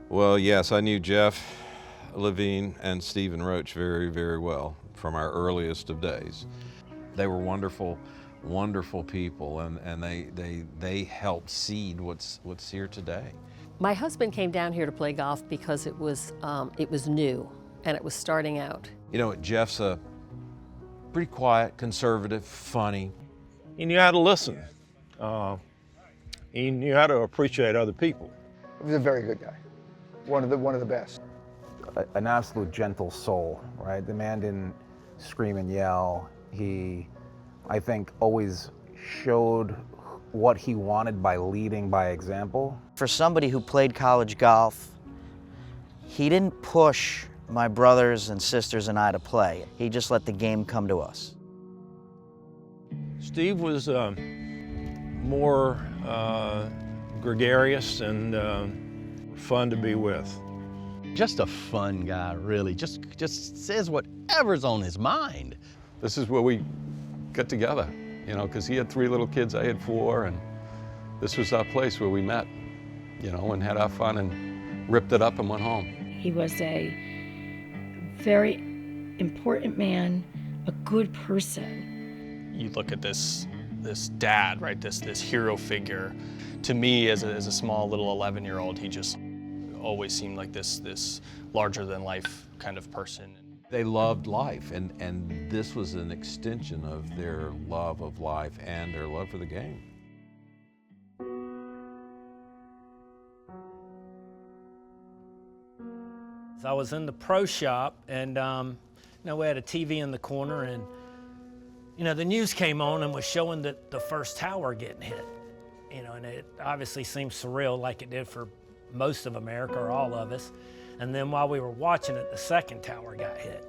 Well, yes, I knew Jeff, LeVeen, and Stephen Roach very, very well from our earliest of days. They were wonderful, wonderful people, and they helped seed what's here today. My husband came down here to play golf because it was new and it was starting out. You know, Jeff's a pretty quiet, conservative, funny. He knew how to listen. He knew how to appreciate other people. He was a very good guy. One of the best. An absolute gentle soul, right? The man didn't scream and yell. He, I think, always showed what he wanted by leading by example. For somebody who played college golf, he didn't push my brothers and sisters and I to play. He just let the game come to us. Steve was more gregarious and fun to be with. Just a fun guy, really. Just says whatever's on his mind. This is where we got together, you know, because he had 3 little kids, I had 4, and this was our place where we met, you know, and had our fun and ripped it up and went home. He was a very important man, a good person. You look at this dad, right? This hero figure. To me, as a small little 11-year-old, he just always seemed like this larger than life kind of person. They loved life, and this was an extension of their love of life and their love for the game. I was in the pro shop, and we had a TV in the corner, and the news came on and was showing that the first tower getting hit. And it obviously seemed surreal, like it did for most of America or all of us. And then while we were watching it, the second tower got hit.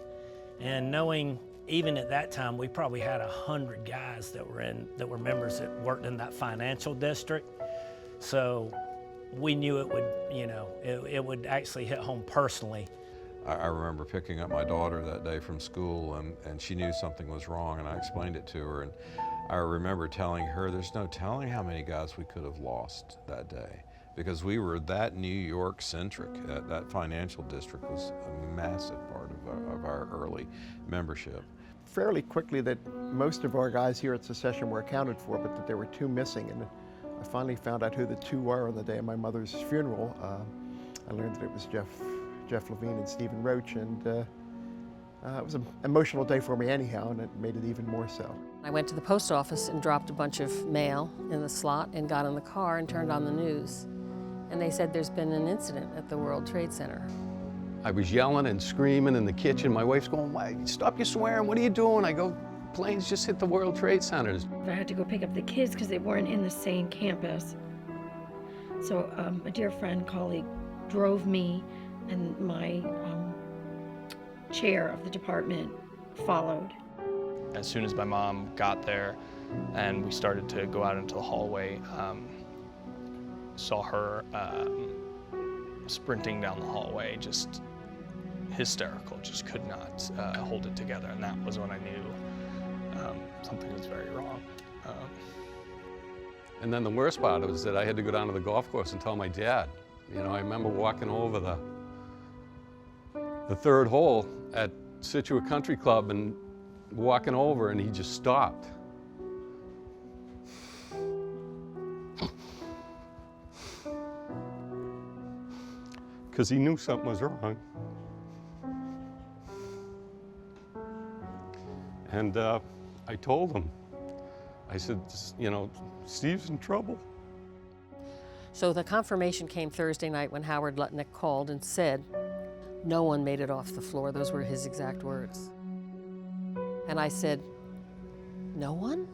And knowing, even at that time, we probably had 100 guys that were members that worked in that financial district. So we knew it would, it would actually hit home personally. I remember picking up my daughter that day from school, and she knew something was wrong, and I explained it to her. And I remember telling her, there's no telling how many guys we could have lost that day, because we were that New York centric. That financial district was a massive part of our early membership. Fairly quickly that most of our guys here at Secession were accounted for, but that there were 2 missing. And I finally found out who the 2 were on the day of my mother's funeral. I learned that it was Jeff LeVeen and Stephen Roach, and it was an emotional day for me anyhow, and it made it even more so. I went to the post office and dropped a bunch of mail in the slot and got in the car and turned on the news. And they said there's been an incident at the World Trade Center. I was yelling and screaming in the kitchen. My wife's going, "Why, stop your swearing, what are you doing?" I go, "Planes just hit the World Trade Centers." I had to go pick up the kids because they weren't in the same campus. So a dear friend, colleague, drove me, and my chair of the department followed. As soon as my mom got there and we started to go out into the hallway, saw her sprinting down the hallway, just hysterical, just could not hold it together. And that was when I knew something was very wrong. And then the worst part was that I had to go down to the golf course and tell my dad. I remember walking over the 3rd hole at Situate Country Club and walking over, and he just stopped. Because he knew something was wrong. And I told him, I said, Steve's in trouble. So the confirmation came Thursday night when Howard Lutnick called and said, "No one made it off the floor." Those were his exact words. And I said, "No one?"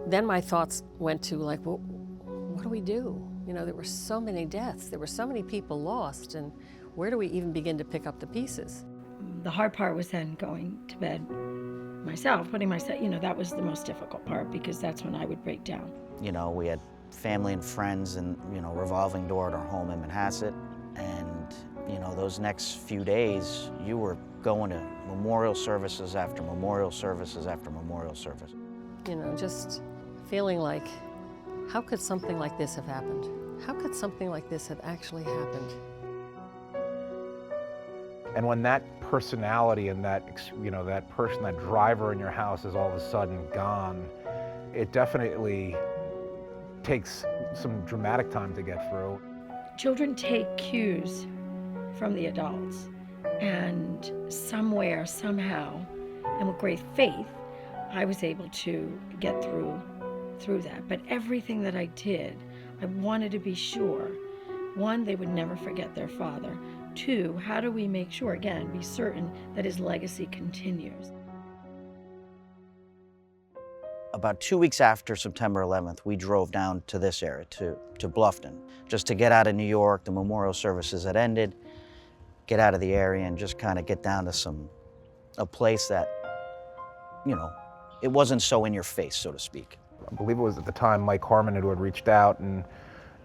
Then my thoughts went to like, well, what do we do? There were so many deaths, there were so many people lost, and where do we even begin to pick up the pieces? The hard part was then going to bed myself, putting myself, that was the most difficult part, because that's when I would break down. We had family and friends and, revolving door at our home in Manhasset. And, those next few days, you were going to memorial services after memorial services after memorial service. Just feeling like, how could something like this have happened? How could something like this have actually happened? And when that personality and that, that person, that driver in your house is all of a sudden gone, it definitely takes some dramatic time to get through. Children take cues from the adults, and somewhere, somehow, and with great faith, I was able to get through that. But everything that I did, I wanted to be sure. One, they would never forget their father. Two, how do we make sure, again, be certain that his legacy continues? About 2 weeks after September 11th, we drove down to this area, to Bluffton, just to get out of New York. The memorial services had ended, get out of the area and just kind of get down to a place that, it wasn't so in your face, so to speak. I believe it was at the time Mike Harmon who had reached out and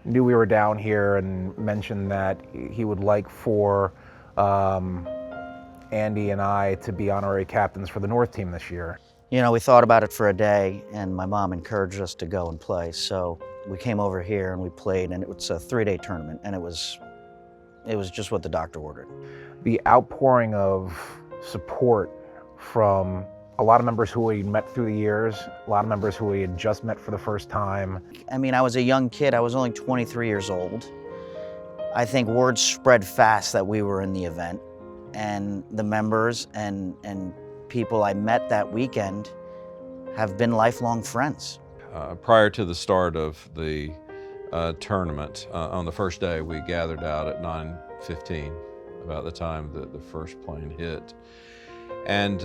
knew we were down here and mentioned that he would like for Andy and I to be honorary captains for the North team this year. We thought about it for a day, and my mom encouraged us to go and play. So we came over here and we played, and it was a 3-day tournament, and it was just what the doctor ordered. The outpouring of support from a lot of members who we met through the years, a lot of members who we had just met for the first time. I mean, I was a young kid. I was only 23 years old. I think word spread fast that we were in the event, and the members and people I met that weekend have been lifelong friends. Prior to the start of the tournament, on the first day, we gathered out at 9:15, about the time that the first plane hit. And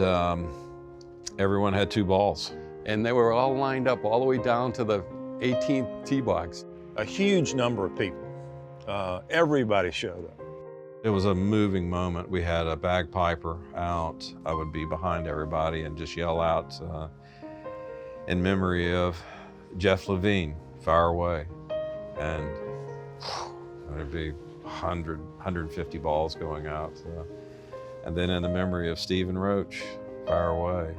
everyone had 2 balls. And they were all lined up all the way down to the 18th tee box. A huge number of people. Everybody showed up. It was a moving moment. We had a bagpiper out. I would be behind everybody and just yell out in memory of Jeff LeVeen, Fire Away. And there'd be 100, 150 balls going out. And then in the memory of LeVeen Roach, Fire Away.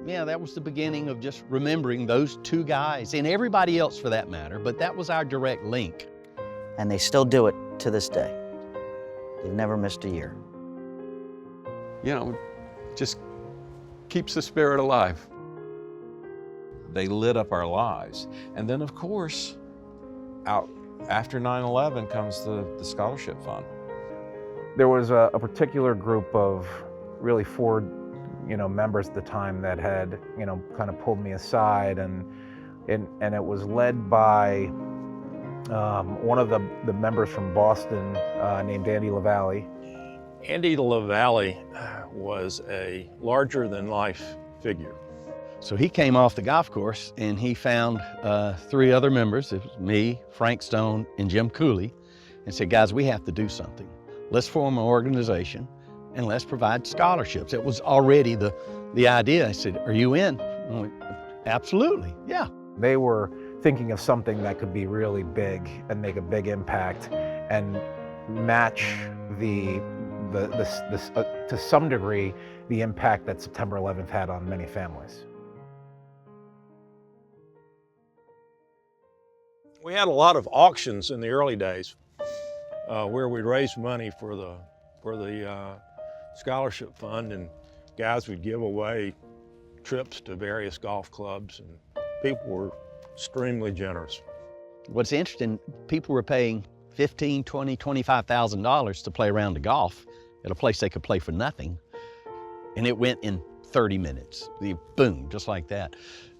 Yeah, that was the beginning of just remembering those 2 guys, and everybody else for that matter, but that was our direct link. And they still do it to this day. They've never missed a year. Just keeps the spirit alive. They lit up our lives. And then, of course, out after 9/11 comes the scholarship fund. There was a particular group of really 4, members at the time that had, kind of pulled me aside, and it was led by one of the members from Boston named Andy LaValle. Andy LaValle was a larger-than-life figure. So he came off the golf course and he found 3 other members. It was me, Frank Stone, and Jim Cooley, and said, guys, we have to do something. Let's form an organization and let's provide scholarships. It was already the idea. I said, are you in? I went, absolutely, yeah. They were thinking of something that could be really big and make a big impact and match to some degree, the impact that September 11th had on many families. We had a lot of auctions in the early days where we'd raise money for the scholarship fund, and guys would give away trips to various golf clubs, and people were extremely generous. What's interesting, people were paying $15,000, $20,000, $25,000 to play around the golf at a place they could play for nothing. And it went in 30 minutes, boom, just like that.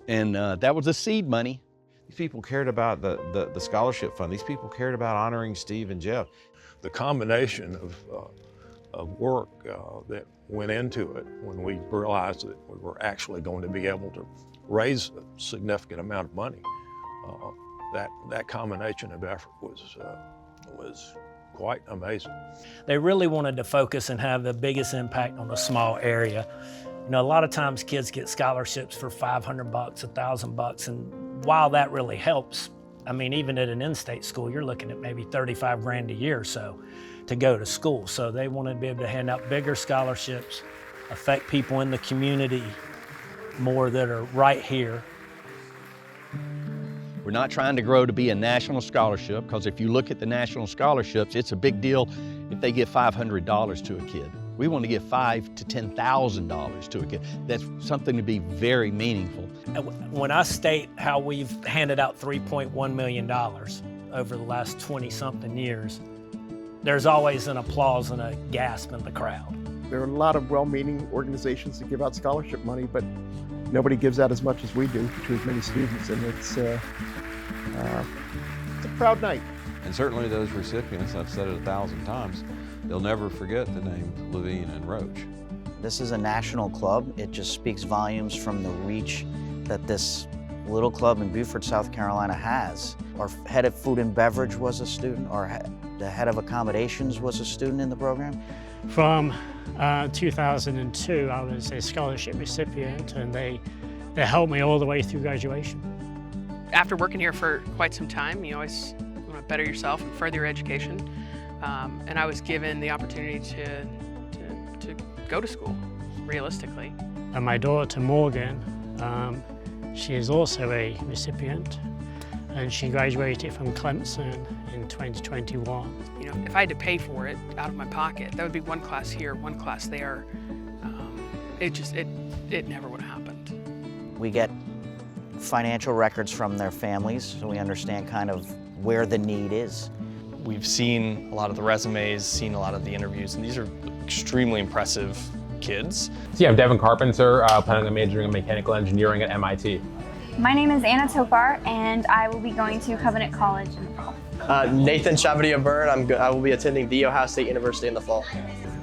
And that was the seed money. These people cared about the scholarship fund. These people cared about honoring Steve and Jeff. The combination of work that went into it when we realized that we were actually going to be able to raise a significant amount of money, that combination of effort was quite amazing. They really wanted to focus and have the biggest impact on a small area. A lot of times kids get scholarships for $500, $1,000, and while that really helps, I mean, even at an in-state school, you're looking at maybe 35 grand a year or so to go to school. So they wanted to be able to hand out bigger scholarships, affect people in the community more that are right here. We're not trying to grow to be a national scholarship, because if you look at the national scholarships, it's a big deal if they give $500 to a kid. We want to give $5,000 to $10,000 to a kid. That's something to be very meaningful. When I state how we've handed out $3.1 million over the last 20-something years, there's always an applause and a gasp in the crowd. There are a lot of well-meaning organizations that give out scholarship money, but nobody gives out as much as we do to as many students, and it's a proud night. And certainly those recipients, I've said it 1,000 times, they'll never forget the name LeVeen and Roach. This is a national club. It just speaks volumes from the reach that this little club in Beaufort, South Carolina has. Our head of food and beverage was a student. The head of accommodations was a student in the program. From 2002, I was a scholarship recipient, and they helped me all the way through graduation. After working here for quite some time, you always want to better yourself and further your education. And I was given the opportunity to go to school, realistically. And my daughter, Morgan, she is also a recipient, and she graduated from Clemson in 2021. You know, if I had to pay for it out of my pocket, that would be one class here, one class there. It never would have happened. We get financial records from their families, so we understand kind of where the need is. We've seen a lot of the resumes, seen a lot of the interviews, and these are extremely impressive kids. So yeah, I'm Devin Carpenter, planning on majoring in mechanical engineering at MIT. My name is Anna Topar, and I will be going to Covenant College in the fall. Nathan Chavadier-Byrd, I will be attending The Ohio State University in the fall.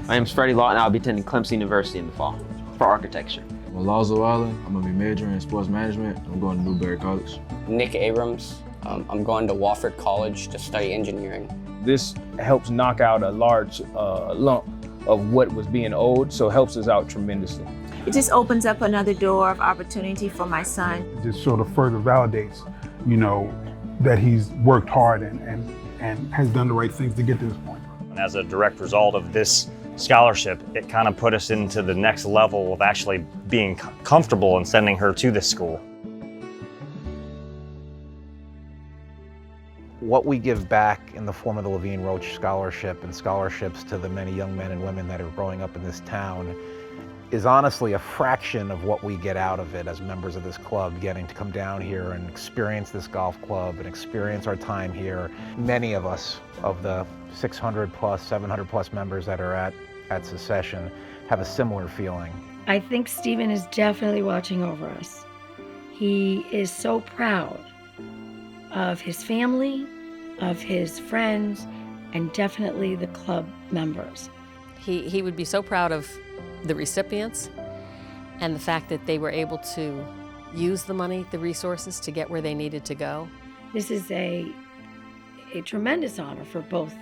My name is Freddie Lawton, I'll be attending Clemson University in the fall for architecture. I'm Lazo Allen, I'm going to be majoring in sports management. I'm going to Newberry College. Nick Abrams, I'm going to Wofford College to study engineering. This helps knock out a large lump of what was being owed, so it helps us out tremendously. It just opens up another door of opportunity for my son. It just sort of further validates, you know, that he's worked hard and has done the right things to get to this point. And as a direct result of this scholarship, it kind of put us into the next level of actually being comfortable in sending her to this school. What we give back in the form of the LeVeen Roach Scholarship and scholarships to the many young men and women that are growing up in this town is honestly a fraction of what we get out of it as members of this club, getting to come down here and experience this golf club and experience our time here. Many of us, of the 600 plus, 700 plus members that are at Secession, have a similar feeling. I think Stephen is definitely watching over us. He is so proud of his family, of his friends, and definitely the club members. He would be so proud of the recipients and the fact that they were able to use the money, the resources, to get where they needed to go. This is a tremendous honor for both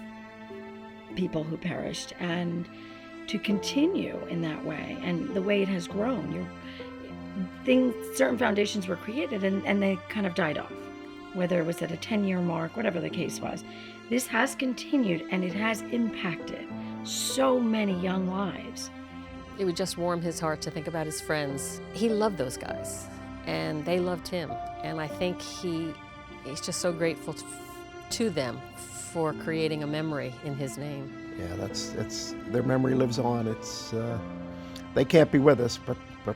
people who perished, and to continue in that way and the way it has grown. Certain foundations were created and they kind of died off, whether it was at a 10-year mark, whatever the case was. This has continued, and it has impacted so many young lives. It would just warm his heart to think about his friends. He loved those guys, and they loved him. And I think he's just so grateful to them for creating a memory in his name. Yeah, their memory lives on. They can't be with us, but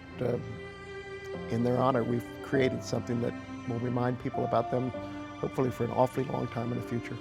in their honor, we've created something that will remind people about them, hopefully for an awfully long time in the future.